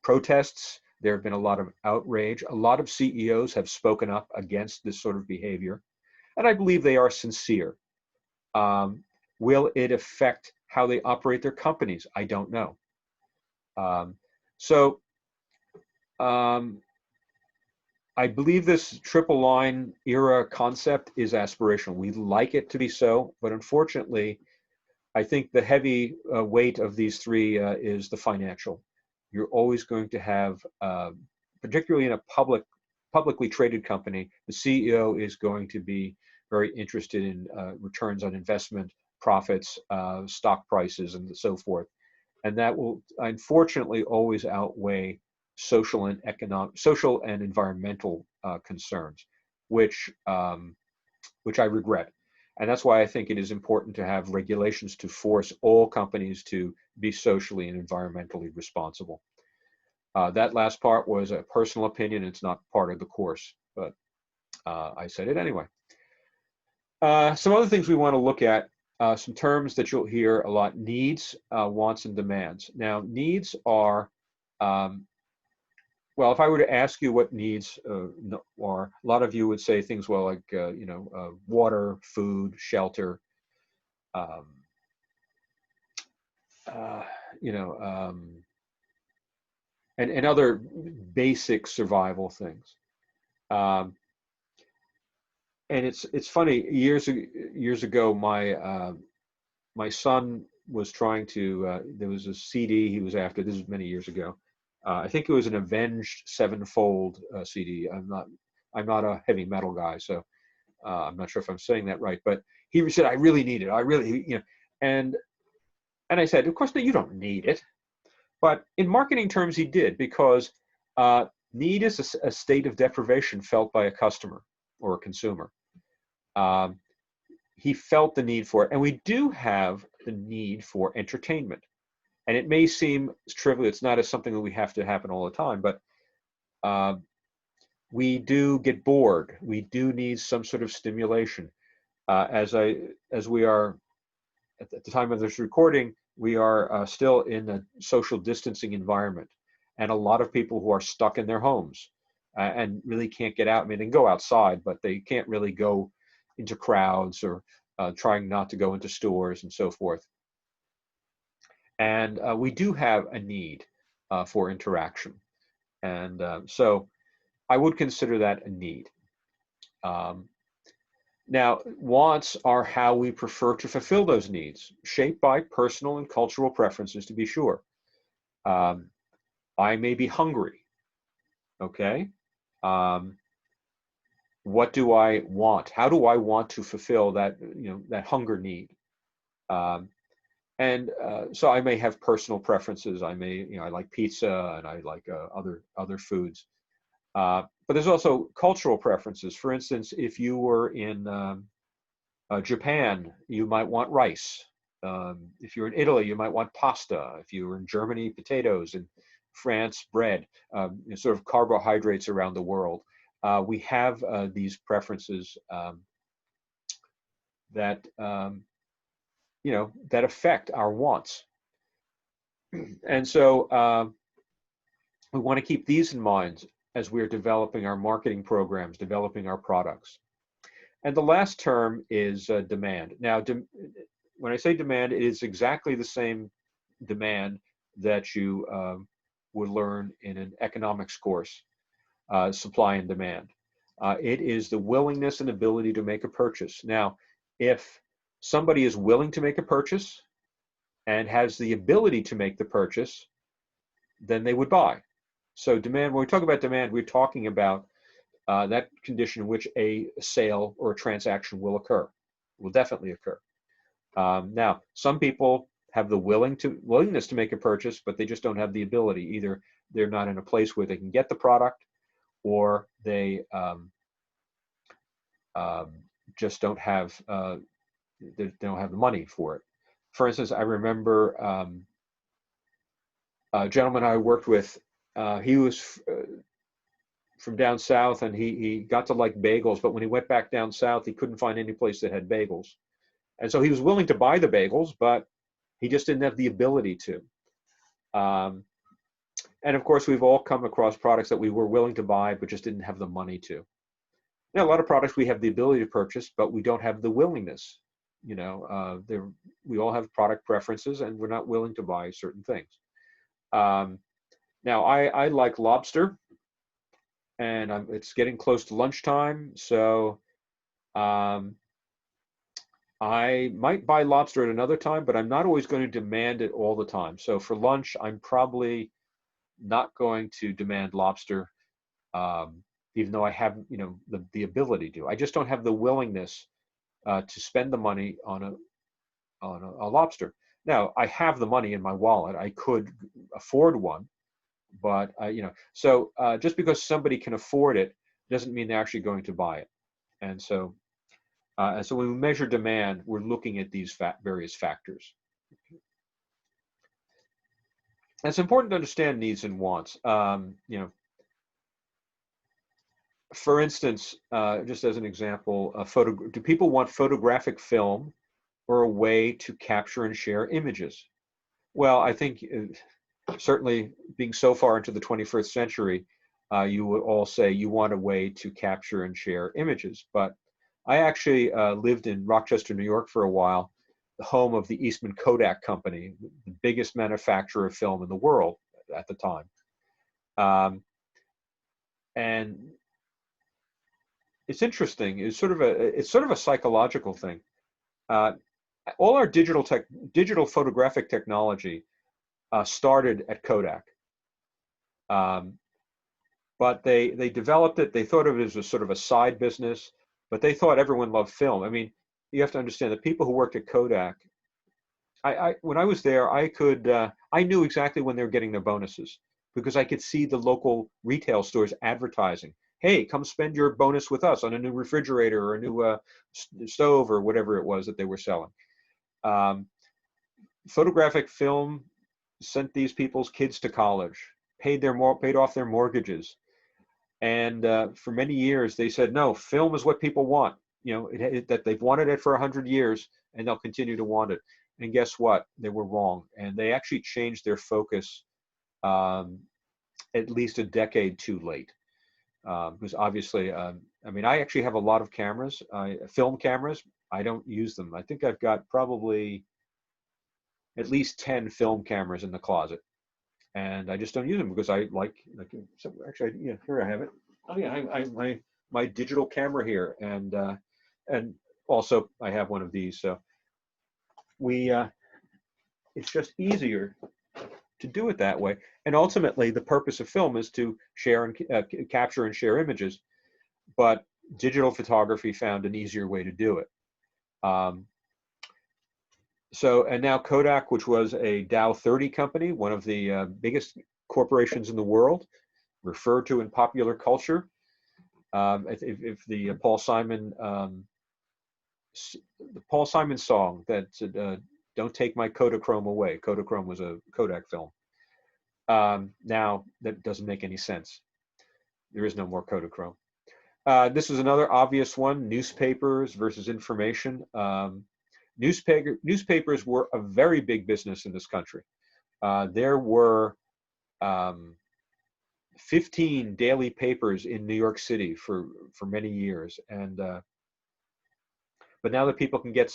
protests. There have been a lot of outrage. A lot of CEOs have spoken up against this sort of behavior, and I believe they are sincere. Will it affect how they operate their companies? I don't know. I believe this triple line era concept is aspirational. We like it to be so, but unfortunately, I think the heavy weight of these three is the financial. You're always going to have, particularly in a publicly traded company, the CEO is going to be very interested in returns on investment, profits, stock prices, and so forth. And that will unfortunately always outweigh social and environmental concerns, which I regret. And that's why I think it is important to have regulations to force all companies to be socially and environmentally responsible. That last part was a personal opinion. It's not part of the course, but I said it anyway. Some other things we want to look at some terms that you'll hear a lot: needs, wants, and demands. Now, needs are, um, well, if I were to ask you what needs are, a lot of you would say things, well, like, water, food, shelter, um, uh, you know, and other basic survival things. Um, and it's funny. Years ago, my son was trying to. There was a CD he was after. This was many years ago. I think it was an Avenged Sevenfold CD. I'm not a heavy metal guy, so I'm not sure if I'm saying that right. But he said, "I really need it. I really, and and I said, "Of course, no, you don't need it." But in marketing terms, he did, because need is a state of deprivation felt by a customer or a consumer. Um, he felt the need for it. And we do have the need for entertainment. And it may seem trivial. It's not as something that we have to happen all the time, but uh, we do get bored. We do need some sort of stimulation. As we are at the time of this recording, we are still in a social distancing environment, and a lot of people who are stuck in their homes and really can't get out. I mean, they can go outside, but they can't really go into crowds, or trying not to go into stores and so forth. And we do have a need for interaction. And so I would consider that a need. Um, Now, wants are how we prefer to fulfill those needs, shaped by personal and cultural preferences, to be sure. Um, I may be hungry, okay? Um, what do I want? How do I want to fulfill that, that hunger need? Um, and so I may have personal preferences. I may, I like pizza, and I like other foods. But there's also cultural preferences. For instance, if you were in Japan, you might want rice. If you're in Italy, you might want pasta. If you were in Germany, potatoes. In France, bread. Sort of carbohydrates around the world. We have these preferences that that affect our wants, and so we want to keep these in mind as we're developing our marketing programs, developing our products. And the last term is demand. Now, when I say demand, it is exactly the same demand that you would learn in an economics course, supply and demand. It is the willingness and ability to make a purchase. Now, if somebody is willing to make a purchase and has the ability to make the purchase, then they would buy. So demand, when we talk about demand, we're talking about that condition in which a sale or a transaction will occur, will definitely occur. Now, some people have the willingness to make a purchase, but they just don't have the ability. Either they're not in a place where they can get the product, or they just don't have they don't have the money for it. For instance, I remember a gentleman I worked with. He was from down south, and he got to like bagels, but when he went back down south, he couldn't find any place that had bagels. And so he was willing to buy the bagels, but he just didn't have the ability to. And of course, we've all come across products that we were willing to buy, but just didn't have the money to. Now, a lot of products we have the ability to purchase, but we don't have the willingness. We all have product preferences, and we're not willing to buy certain things. Now, I like lobster, and it's getting close to lunchtime, so I might buy lobster at another time, but I'm not always going to demand it all the time. So for lunch, I'm probably not going to demand lobster, even though I have, the ability to. I just don't have the willingness to spend the money on a lobster. Now, I have the money in my wallet. I could afford one, but so just because somebody can afford it doesn't mean they're actually going to buy it. And so when we measure demand, we're looking at these various factors. And it's important to understand needs and wants. For instance, just as an example, do people want photographic film, or a way to capture and share images? Well, I think certainly being so far into the 21st century, you would all say you want a way to capture and share images. But I actually lived in Rochester, New York for a while, the home of the Eastman Kodak Company, the biggest manufacturer of film in the world at the time. And it's interesting. It's sort of a psychological thing. All our digital photographic technology started at Kodak. But they developed it. They thought of it as a sort of a side business, but they thought everyone loved film. I mean, you have to understand the people who worked at Kodak. When I was there, I knew exactly when they were getting their bonuses because I could see the local retail stores advertising. Hey, come spend your bonus with us on a new refrigerator or a new stove or whatever it was that they were selling. Photographic film sent these people's kids to college, paid off their mortgages. And for many years, they said, no, film is what people want. You know, that they've wanted it for 100 years, and they'll continue to want it. And guess what? They were wrong. And they actually changed their focus at least a decade too late. Because obviously, I mean, I actually have a lot of cameras, film cameras. I don't use them. I think I've got probably at least 10 film cameras in the closet. And I just don't use them because I like so actually, yeah, here I have it. Oh yeah, my digital camera here, and also I have one of these. So it's just easier to do it that way. And ultimately, the purpose of film is to share and capture and share images, but digital photography found an easier way to do it. And now Kodak, which was a Dow 30 company, one of the biggest corporations in the world, referred to in popular culture. If the Paul Simon song that said, "Don't take my Kodachrome away." Kodachrome was a Kodak film. Now that doesn't make any sense. There is no more Kodachrome. This is another obvious one: newspapers versus information. Newspapers were a very big business in this country. There were 15 daily papers in New York City for many years, and but now that people can get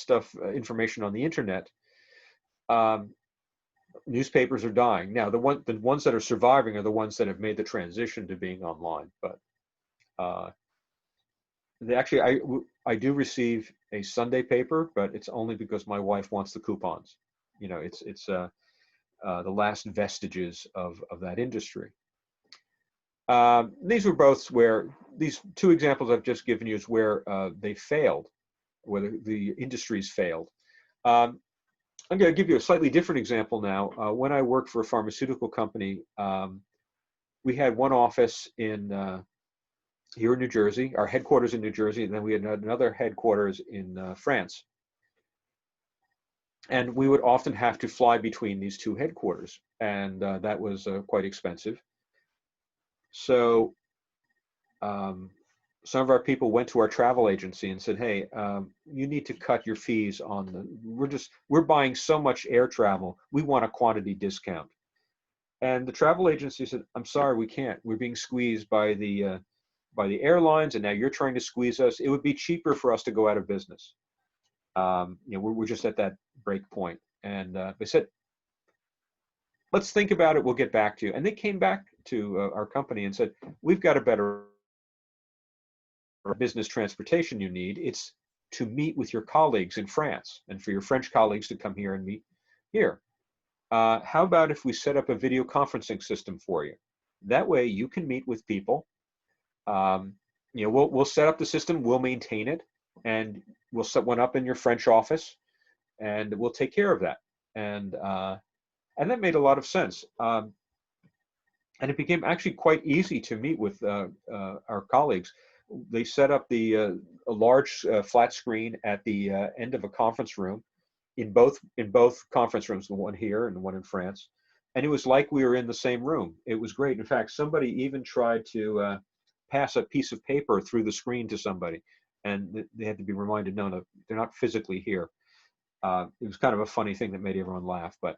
information on the internet, newspapers are dying. Now the ones that are surviving are the ones that have made the transition to being online. But actually, I do receive a Sunday paper, but it's only because my wife wants the coupons. You know, it's the last vestiges of that industry. These were both where these two examples I've just given you is where they failed, where the industries failed. I'm going to give you a slightly different example now. When I worked for a pharmaceutical company, we had one office in here in New Jersey, our headquarters in New Jersey, and then we had another headquarters in France. And we would often have to fly between these two headquarters, and that was quite expensive. So some of our people went to our travel agency and said, "Hey, you need to cut your fees on we're buying so much air travel. We want a quantity discount." And the travel agency said, "I'm sorry, we can't. We're being squeezed by the airlines, and now you're trying to squeeze us. It would be cheaper for us to go out of business." You know, we're just at that break point. And they said, "Let's think about it. We'll get back to you." And they came back to our company and said, "We've got a better business transportation you need. It's to meet with your colleagues in France and for your French colleagues to come here and meet here. How about if we set up a video conferencing system for you? That way you can meet with people. You know, we'll set up the system, we'll maintain it, and we'll set one up in your French office, and we'll take care of that." And that made a lot of sense. And it became actually quite easy to meet with our colleagues. They set up a large flat screen at the end of a conference room in both conference rooms, the one here and the one in France. And it was like we were in the same room. It was great. In fact, somebody even tried to pass a piece of paper through the screen to somebody, and they had to be reminded, no, they're not physically here. It was kind of a funny thing that made everyone laugh. But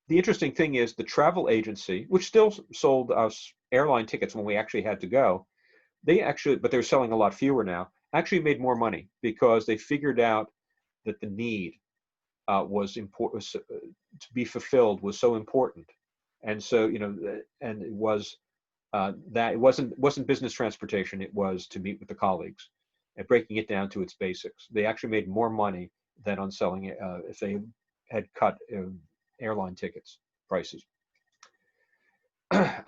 the interesting thing is the travel agency, which still sold us airline tickets when we actually had to go, but they're selling a lot fewer now, actually made more money because they figured out that the need was important to be fulfilled was so important. And so, and it was that it wasn't business transportation. It was to meet with the colleagues and breaking it down to its basics. They actually made more money than on selling it if they had cut airline tickets prices.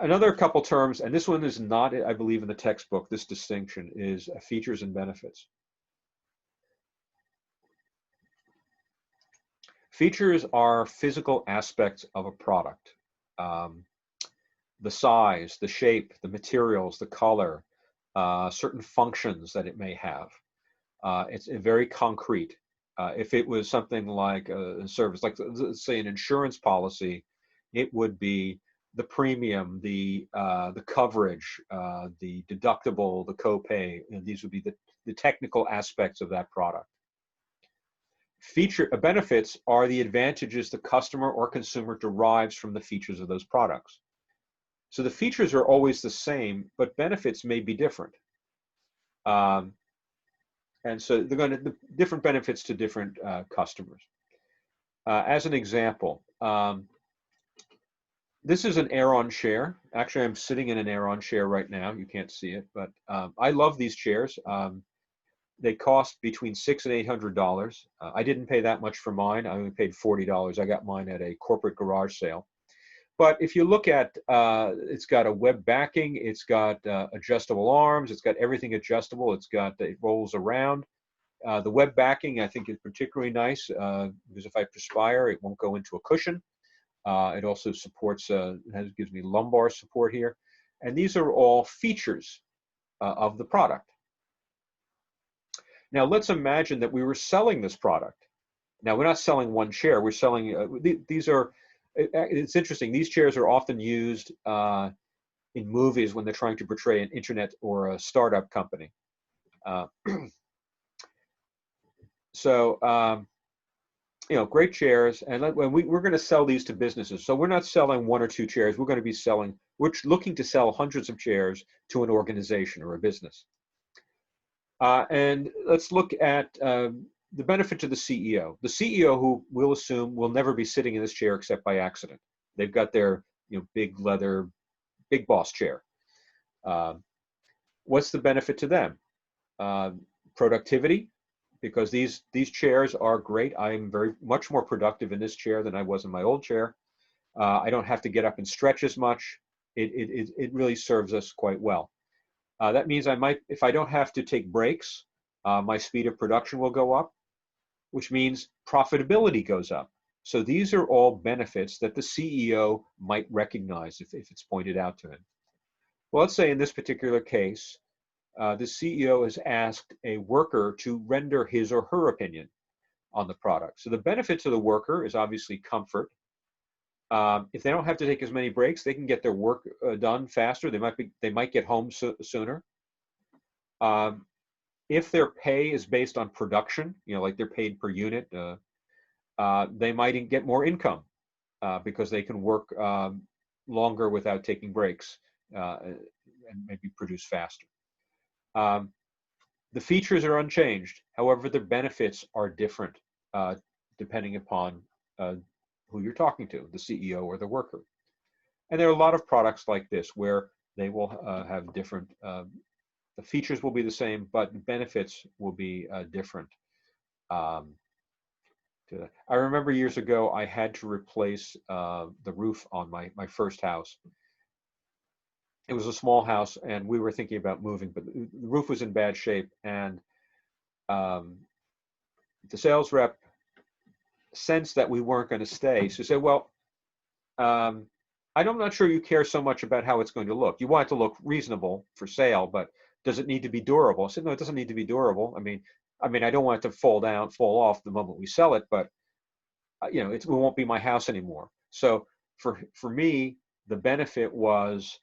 Another couple terms, and this one is not, I believe, in the textbook, this distinction is features and benefits. Features are physical aspects of a product. The size, the shape, the materials, the color, certain functions that it may have. It's very concrete. If it was something like a service, like let's say an insurance policy, it would be the premium, the coverage, the deductible, the copay. These would be the technical aspects of that product. Benefits are the advantages the customer or consumer derives from the features of those products. So the features are always the same, but benefits may be different. And so they're going to different benefits to different customers. As an example, this is an Aeron chair. Actually, I'm sitting in an Aeron chair right now. You can't see it, but I love these chairs. They cost between $600 and $800. I didn't pay that much for mine. I only paid $40. I got mine at a corporate garage sale. But if you look at, it's got a web backing, it's got adjustable arms, it's got everything adjustable, it rolls around. The web backing, I think, is particularly nice because if I perspire, it won't go into a cushion. It also supports, gives me lumbar support here. And these are all features of the product. Now, let's imagine that we were selling this product. Now, we're not selling one chair. We're selling, it's interesting. These chairs are often used in movies when they're trying to portray an internet or a startup company. Great chairs. And we're going to sell these to businesses. So we're not selling one or two chairs. We're looking to sell hundreds of chairs to an organization or a business. And let's look at the benefit to the CEO. The CEO, who we'll assume will never be sitting in this chair except by accident. They've got their big leather, big boss chair. What's the benefit to them? Productivity, because these chairs are great. I am much more productive in this chair than I was in my old chair. I don't have to get up and stretch as much. It really serves us quite well. That means if I don't have to take breaks, my speed of production will go up, which means profitability goes up. So these are all benefits that the CEO might recognize if it's pointed out to him. Well, let's say in this particular case, the CEO has asked a worker to render his or her opinion on the product. So the benefit to the worker is obviously comfort. If they don't have to take as many breaks, they can get their work done faster. They might get home sooner. If their pay is based on production, like they're paid per unit, they might get more income because they can work longer without taking breaks and maybe produce faster. The features are unchanged. However, the benefits are different depending upon who you're talking to, the CEO or the worker. And there are a lot of products like this where they will have different, the features will be the same, but the benefits will be different. I remember years ago, I had to replace the roof on my first house. It was a small house and we were thinking about moving, but the roof was in bad shape. And the sales rep sensed that we weren't going to stay. So he said, well, I'm not sure you care so much about how it's going to look. You want it to look reasonable for sale, but does it need to be durable? I said, no, it doesn't need to be durable. I mean, I don't want it to fall off the moment we sell it, but it won't be my house anymore. So for me, the benefit was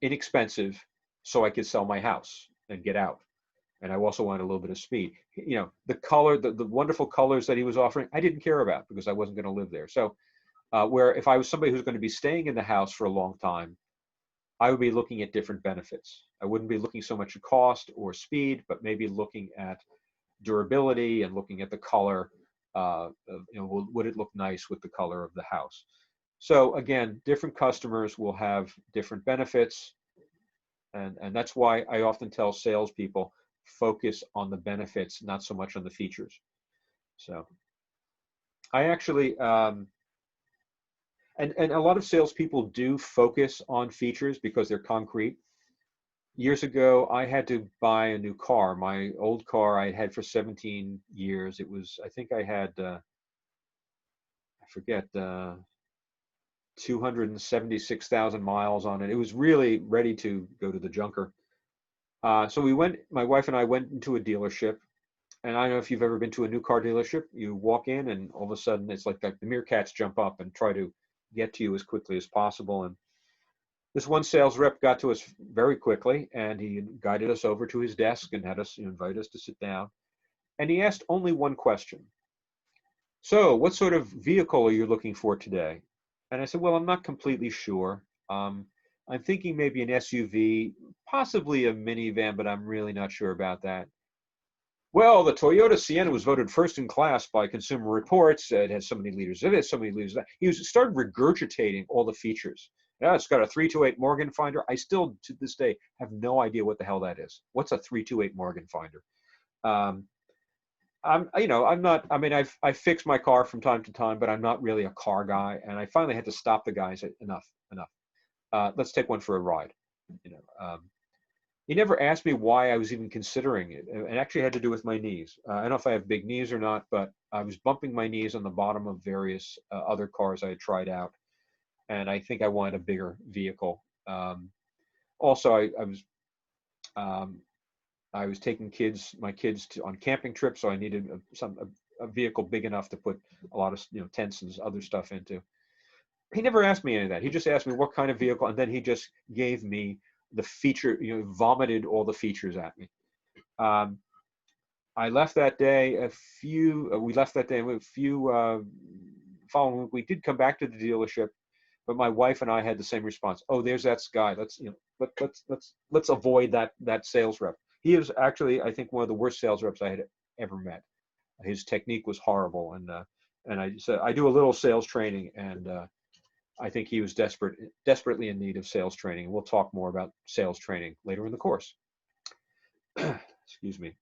inexpensive, so I could sell my house and get out. and I also wanted a little bit of speed. You know, the color, the wonderful colors that he was offering, I didn't care about because I wasn't going to live there. So where if I was somebody who's going to be staying in the house for a long time, I would be looking at different benefits. I wouldn't be looking so much at cost or speed, but maybe looking at durability and looking at the color. You know, would it look nice with the color of the house? So again, different customers will have different benefits, and that's why I often tell salespeople focus on the benefits, not so much on the features. So I actually, and a lot of salespeople do focus on features because they're concrete. Years ago, I had to buy a new car. My old car I had for 17 years. It was, I think I had, I forget, 276,000 miles on it. It was really ready to go to the junker. So we went, my wife and I went into a dealership. And I don't know if you've ever been to a new car dealership. You walk in and all of a sudden it's like the meerkats jump up and try to get to you as quickly as possible. And this one sales rep got to us very quickly, and he guided us over to his desk and had us invite us to sit down. And he asked only one question. So what sort of vehicle are you looking for today? And I said, well, I'm not completely sure. I'm thinking maybe an SUV, possibly a minivan, but I'm really not sure about that. Well, the Toyota Sienna was voted first in class by Consumer Reports. It has so many liters of it, so many liters of that. He started regurgitating all the features. Yeah, it's got a 328 Morgan finder. I still, to this day, have no idea what the hell that is. What's a 328 Morgan finder? I'm not, I mean, I fix my car from time to time, but I'm not really a car guy. And I finally had to stop the guy and say, enough. Let's take one for a ride. He never asked me why I was even considering it. It actually had to do with my knees. I don't know if I have big knees or not, but I was bumping my knees on the bottom of various other cars I had tried out. And I think I wanted a bigger vehicle. Also, I was taking my kids on camping trips, so I needed a vehicle big enough to put a lot of tents and other stuff into. He never asked me any of that. He just asked me what kind of vehicle, and then he just gave me the feature, vomited all the features at me. I left that day. We left that day. Following week, we did come back to the dealership, but my wife and I had the same response. Oh, there's that guy. Let's avoid that sales rep. He is actually, I think, one of the worst sales reps I had ever met. His technique was horrible, and I said I do a little sales training, and I think he was desperately in need of sales training. We'll talk more about sales training later in the course. Excuse me.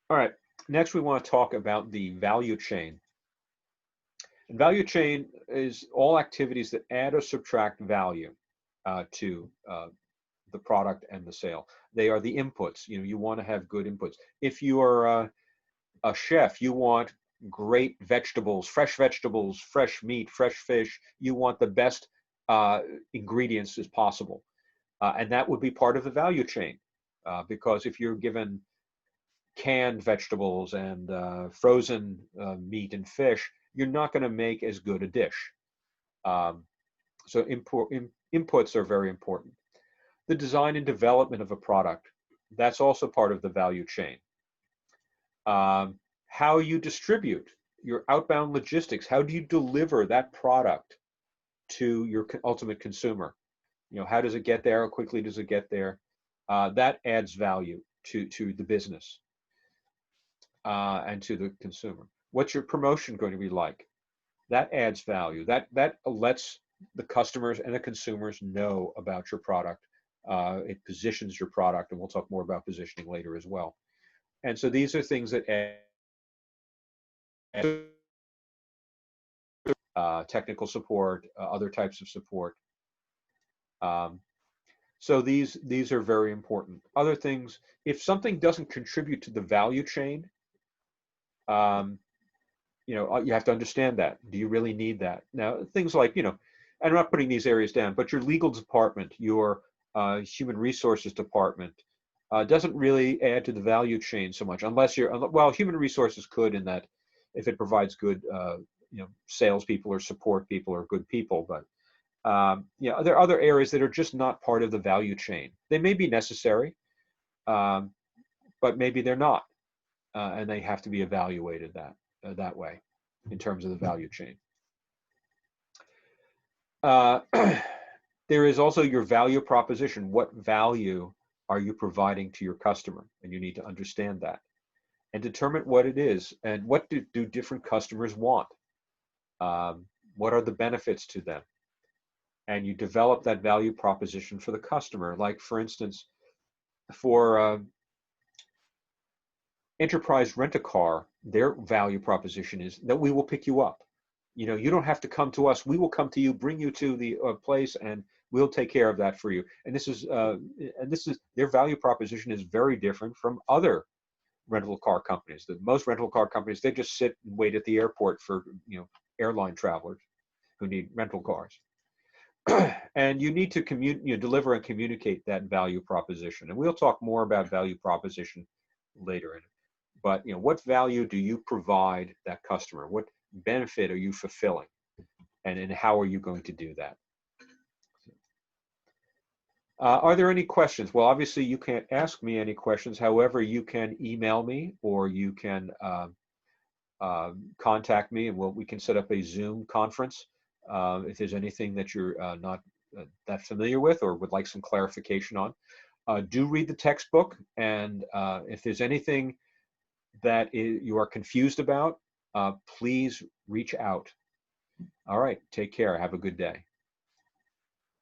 All right, next we want to talk about the value chain. And value chain is all activities that add or subtract value to the product and the sale. They are the inputs. You want to have good inputs. If you are a chef, you want great vegetables, fresh meat, fresh fish. You want the best ingredients as possible. And that would be part of the value chain. Because if you're given canned vegetables and frozen meat and fish, you're not going to make as good a dish. So inputs are very important. The design and development of a product, that's also part of the value chain. How you distribute your outbound logistics, how do you deliver that product to your ultimate consumer? How does it get there? How quickly does it get there? That adds value to the business and to the consumer. What's your promotion going to be like? That adds value. That lets the customers and the consumers know about your product. It positions your product, and we'll talk more about positioning later as well. And so these are things that add technical support, other types of support. So these are very important. Other things, if something doesn't contribute to the value chain, you have to understand that. Do you really need that? Now, things like, and I'm not putting these areas down, but your legal department, your human resources department, doesn't really add to the value chain so much, unless well, human resources could, in that if it provides good, salespeople or support people or good people, but There are other areas that are just not part of the value chain. They may be necessary, but maybe they're not, and they have to be evaluated that way in terms of the value chain. There is also your value proposition. What value are you providing to your customer? And you need to understand that and determine what it is and what do different customers want. What are the benefits to them? And you develop that value proposition for the customer. Like, for instance, for Enterprise Rent-A-Car, their value proposition is that we will pick you up. You don't have to come to us. We will come to you, bring you to the place, and we'll take care of that for you. And this is their value proposition is very different from other rental car companies. Most rental car companies, they just sit and wait at the airport for airline travelers who need rental cars. And you need to deliver and communicate that value proposition. And we'll talk more about value proposition later in it. But what value do you provide that customer? What benefit are you fulfilling? And how are you going to do that? Are there any questions? Well, obviously you can't ask me any questions. However, you can email me, or you can contact me, and we can set up a Zoom conference if there's anything that you're not that familiar with or would like some clarification on. Do read the textbook, and if there's anything that you are confused about, please reach out. All right, take care. Have a good day.